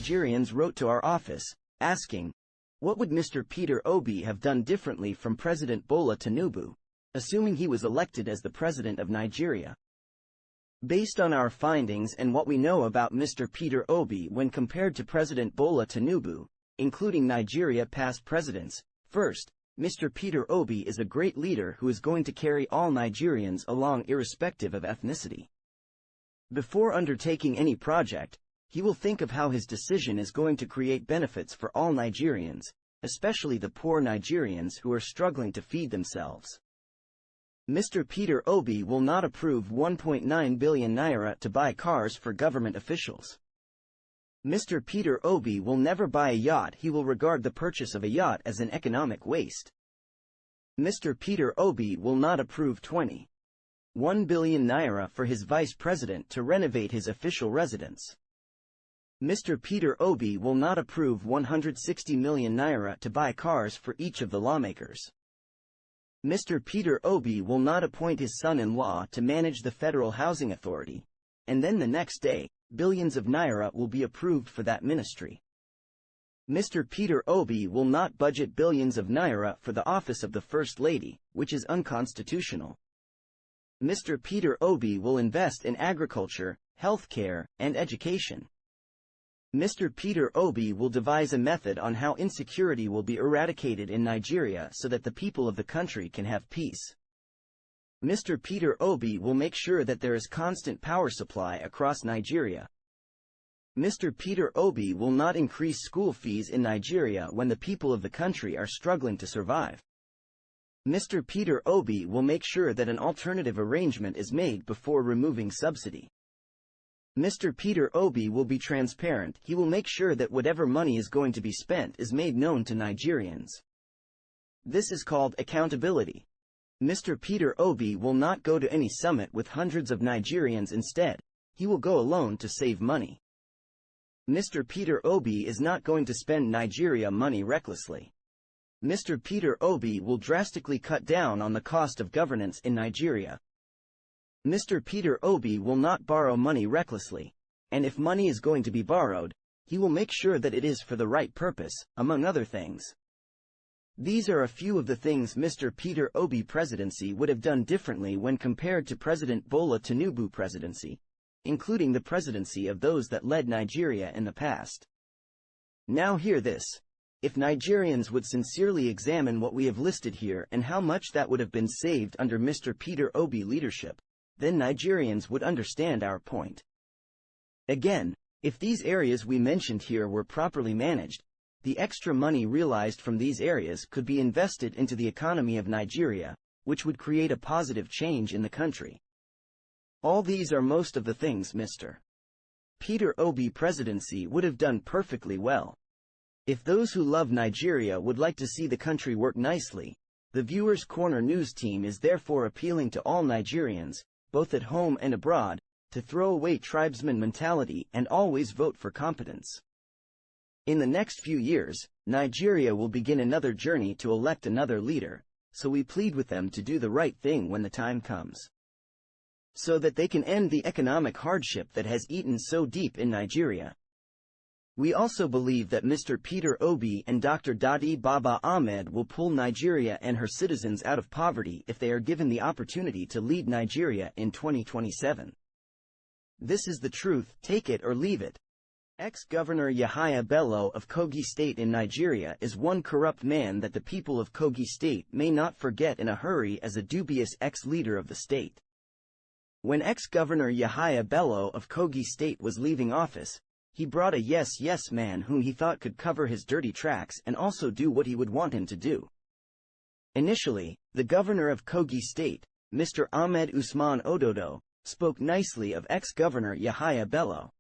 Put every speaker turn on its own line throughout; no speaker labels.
Nigerians wrote to our office, asking, what would Mr. Peter Obi have done differently from President Bola Tinubu, assuming he was elected as the President of Nigeria? Based on our findings and what we know about Mr. Peter Obi when compared to President Bola Tinubu, including Nigeria past presidents, first, Mr. Peter Obi is a great leader who is going to carry all Nigerians along irrespective of ethnicity. Before undertaking any project, he will think of how his decision is going to create benefits for all Nigerians, especially the poor Nigerians who are struggling to feed themselves. Mr. Peter Obi will not approve 1.9 billion naira to buy cars for government officials. Mr. Peter Obi will never buy a yacht. He will regard the purchase of a yacht as an economic waste. Mr. Peter Obi will not approve 21 billion naira for his vice president to renovate his official residence. Mr. Peter Obi will not approve 160 million naira to buy cars for each of the lawmakers. Mr. Peter Obi will not appoint his son-in-law to manage the Federal Housing Authority, and then the next day, billions of naira will be approved for that ministry. Mr. Peter Obi will not budget billions of naira for the office of the First Lady, which is unconstitutional. Mr. Peter Obi will invest in agriculture, healthcare, and education. Mr. Peter Obi will devise a method on how insecurity will be eradicated in Nigeria so that the people of the country can have peace. Mr. Peter Obi will make sure that there is constant power supply across Nigeria. Mr. Peter Obi will not increase school fees in Nigeria when the people of the country are struggling to survive. Mr. Peter Obi will make sure that an alternative arrangement is made before removing subsidy. Mr. Peter Obi will be transparent. He will make sure that whatever money is going to be spent is made known to Nigerians. This is called accountability. Mr. Peter Obi will not go to any summit with hundreds of Nigerians. Instead, he will go alone to save money. Mr. Peter Obi is not going to spend Nigeria money recklessly. Mr. Peter Obi will drastically cut down on the cost of governance in Nigeria. Mr. Peter Obi will not borrow money recklessly, and if money is going to be borrowed, he will make sure that it is for the right purpose, among other things. These are a few of the things Mr. Peter Obi presidency would have done differently when compared to President Bola Tinubu presidency, including the presidency of those that led Nigeria in the past. Now hear this. If Nigerians would sincerely examine what we have listed here and how much that would have been saved under Mr. Peter Obi leadership, then Nigerians would understand our point. Again, if these areas we mentioned here were properly managed, the extra money realized from these areas could be invested into the economy of Nigeria, which would create a positive change in the country. All these are most of the things Mr. Peter Obi presidency would have done perfectly well. If those who love Nigeria would like to see the country work nicely, the Viewers Corner news team is therefore appealing to all Nigerians, both at home and abroad, to throw away tribesman mentality and always vote for competence. In the next few years, Nigeria will begin another journey to elect another leader, so we plead with them to do the right thing when the time comes, so that they can end the economic hardship that has eaten so deep in Nigeria. We also believe that Mr. Peter Obi and Dr. Dadi Baba Ahmed will pull Nigeria and her citizens out of poverty if they are given the opportunity to lead Nigeria in 2027. This is the truth, take it or leave it. Ex-Governor Yahaya Bello of Kogi State in Nigeria is one corrupt man that the people of Kogi State may not forget in a hurry as a dubious ex-leader of the state. When ex-Governor Yahaya Bello of Kogi State was leaving office, he brought a yes man whom he thought could cover his dirty tracks and also do what he would want him to do. Initially, the governor of Kogi State, Mr. Ahmed Usman Ododo, spoke nicely of ex-Governor Yahaya Bello.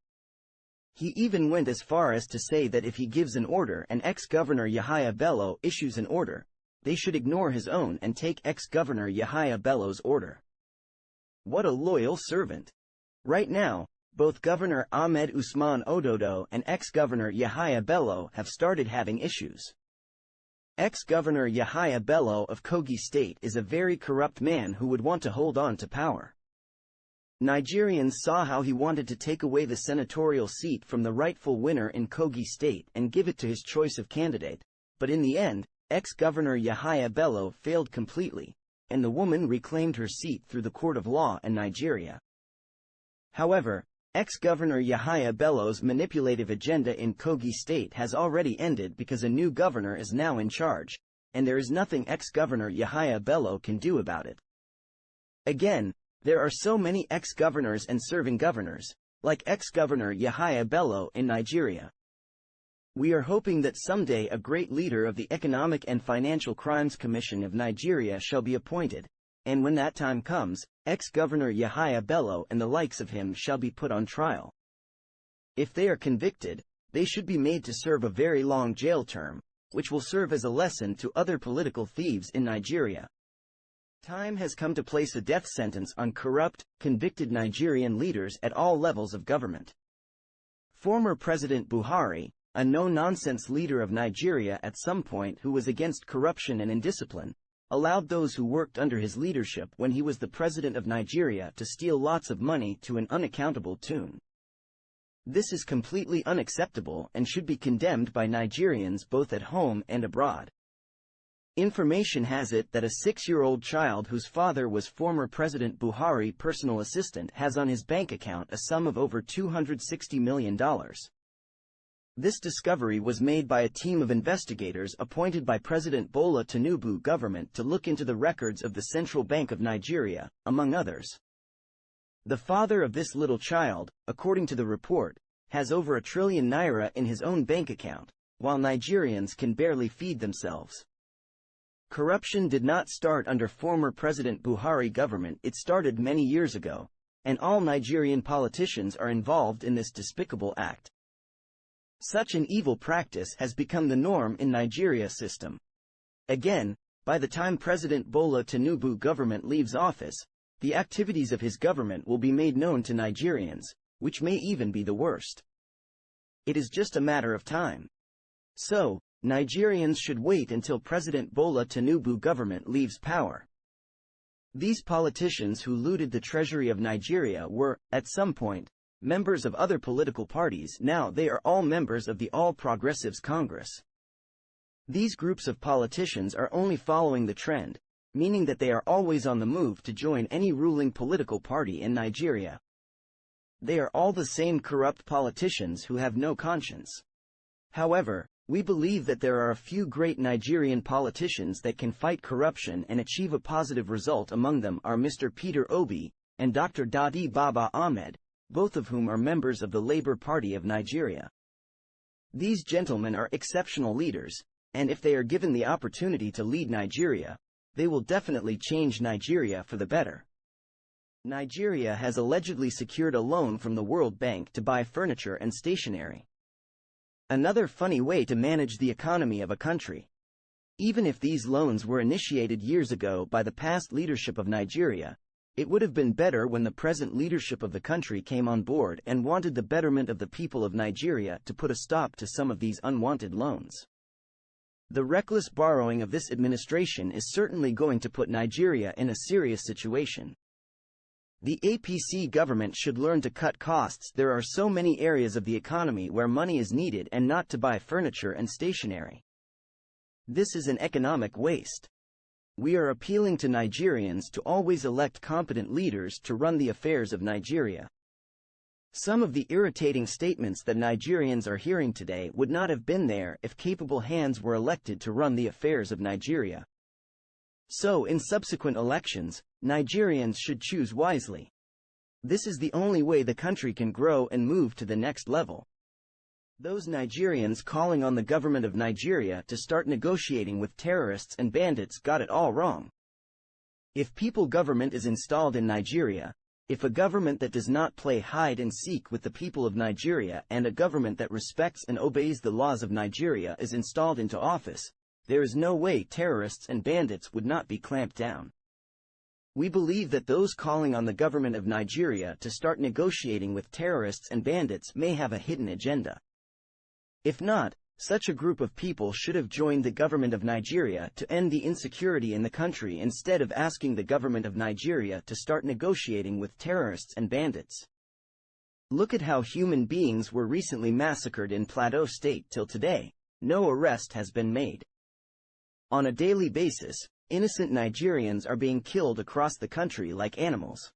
He even went as far as to say that if he gives an order and ex-Governor Yahaya Bello issues an order, they should ignore his own and take ex-Governor Yahaya Bello's order. What a loyal servant! Right now, both Governor Ahmed Usman Ododo and ex-Governor Yahaya Bello have started having issues. Ex-Governor Yahaya Bello of Kogi State is a very corrupt man who would want to hold on to power. Nigerians saw how he wanted to take away the senatorial seat from the rightful winner in Kogi State and give it to his choice of candidate, but in the end, ex-Governor Yahaya Bello failed completely, and the woman reclaimed her seat through the court of law in Nigeria. However, ex-Governor Yahaya Bello's manipulative agenda in Kogi State has already ended because a new governor is now in charge, and there is nothing ex-Governor Yahaya Bello can do about it. Again, there are so many ex-governors and serving governors, like ex-Governor Yahaya Bello in Nigeria. We are hoping that someday a great leader of the Economic and Financial Crimes Commission of Nigeria shall be appointed, and when that time comes, ex-Governor Yahaya Bello and the likes of him shall be put on trial. If they are convicted, they should be made to serve a very long jail term, which will serve as a lesson to other political thieves in Nigeria. Time has come to place a death sentence on corrupt, convicted Nigerian leaders at all levels of government. Former President Buhari, a no-nonsense leader of Nigeria at some point who was against corruption and indiscipline, allowed those who worked under his leadership when he was the president of Nigeria to steal lots of money to an unaccountable tune. This is completely unacceptable and should be condemned by Nigerians both at home and abroad. Information has it that a 6-year-old child whose father was former President Buhari's personal assistant has on his bank account a sum of over $260 million. This discovery was made by a team of investigators appointed by President Bola Tinubu government to look into the records of the Central Bank of Nigeria, among others. The father of this little child, according to the report, has over ₦1 trillion in his own bank account, while Nigerians can barely feed themselves. Corruption did not start under former President Buhari government, it started many years ago, and all Nigerian politicians are involved in this despicable act. Such an evil practice has become the norm in Nigeria's system. Again, by the time President Bola Tinubu government leaves office, the activities of his government will be made known to Nigerians, which may even be the worst. It is just a matter of time. So, Nigerians should wait until President Bola Tinubu government leaves power. These politicians who looted the treasury of Nigeria were, at some point, members of other political parties. Now they are all members of the All Progressives Congress. These groups of politicians are only following the trend, meaning that they are always on the move to join any ruling political party in Nigeria. They are all the same corrupt politicians who have no conscience. However, we believe that there are a few great Nigerian politicians that can fight corruption and achieve a positive result. Among them are Mr. Peter Obi and Dr. Dadi Baba Ahmed, both of whom are members of the Labour Party of Nigeria. These gentlemen are exceptional leaders, and if they are given the opportunity to lead Nigeria, they will definitely change Nigeria for the better. Nigeria has allegedly secured a loan from the World Bank to buy furniture and stationery. Another funny way to manage the economy of a country. Even if these loans were initiated years ago by the past leadership of Nigeria, it would have been better when the present leadership of the country came on board and wanted the betterment of the people of Nigeria to put a stop to some of these unwanted loans. The reckless borrowing of this administration is certainly going to put Nigeria in a serious situation. The APC government should learn to cut costs. There are so many areas of the economy where money is needed and not to buy furniture and stationery. This is an economic waste. We are appealing to Nigerians to always elect competent leaders to run the affairs of Nigeria. Some of the irritating statements that Nigerians are hearing today would not have been there if capable hands were elected to run the affairs of Nigeria. So in subsequent elections, Nigerians should choose wisely. This is the only way the country can grow and move to the next level. Those Nigerians calling on the government of Nigeria to start negotiating with terrorists and bandits got it all wrong. If people government is installed in Nigeria, if a government that does not play hide and seek with the people of Nigeria and a government that respects and obeys the laws of Nigeria is installed into office, there is no way terrorists and bandits would not be clamped down. We believe that those calling on the government of Nigeria to start negotiating with terrorists and bandits may have a hidden agenda. If not, Such a group of people should have joined the government of Nigeria to end the insecurity in the country instead of asking the government of Nigeria to start negotiating with terrorists and bandits. Look at how human beings were recently massacred in Plateau State till today. No arrest has been made. On a daily basis, innocent Nigerians are being killed across the country like animals.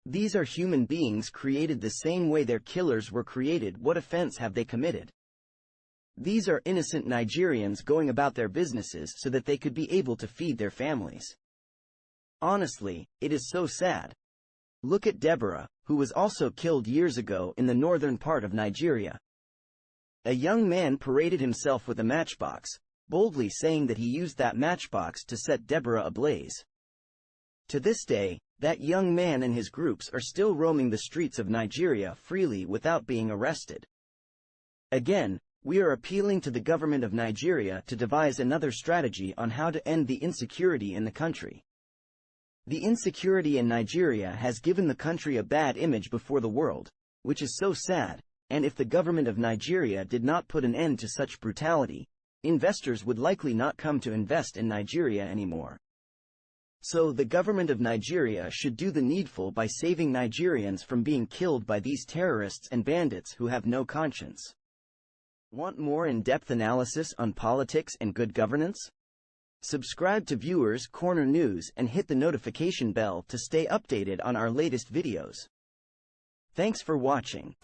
These are human beings created the same way their killers were created. What offense have they committed? These are innocent Nigerians going about their businesses so that they could be able to feed their families. Honestly, it is so sad. Look at Deborah, who was also killed years ago in the northern part of Nigeria. A young man paraded himself with a matchbox, boldly saying that he used that matchbox to set Deborah ablaze. To this day, that young man and his groups are still roaming the streets of Nigeria freely without being arrested. Again, we are appealing to the government of Nigeria to devise another strategy on how to end the insecurity in the country. The insecurity in Nigeria has given the country a bad image before the world, which is so sad, and if the government of Nigeria did not put an end to such brutality, investors would likely not come to invest in Nigeria anymore. So the government of Nigeria should do the needful by saving Nigerians from being killed by these terrorists and bandits who have no conscience. Want more in-depth analysis on politics and good governance? Subscribe to Viewers Corner News and hit the notification bell to stay updated on our latest videos. Thanks for watching.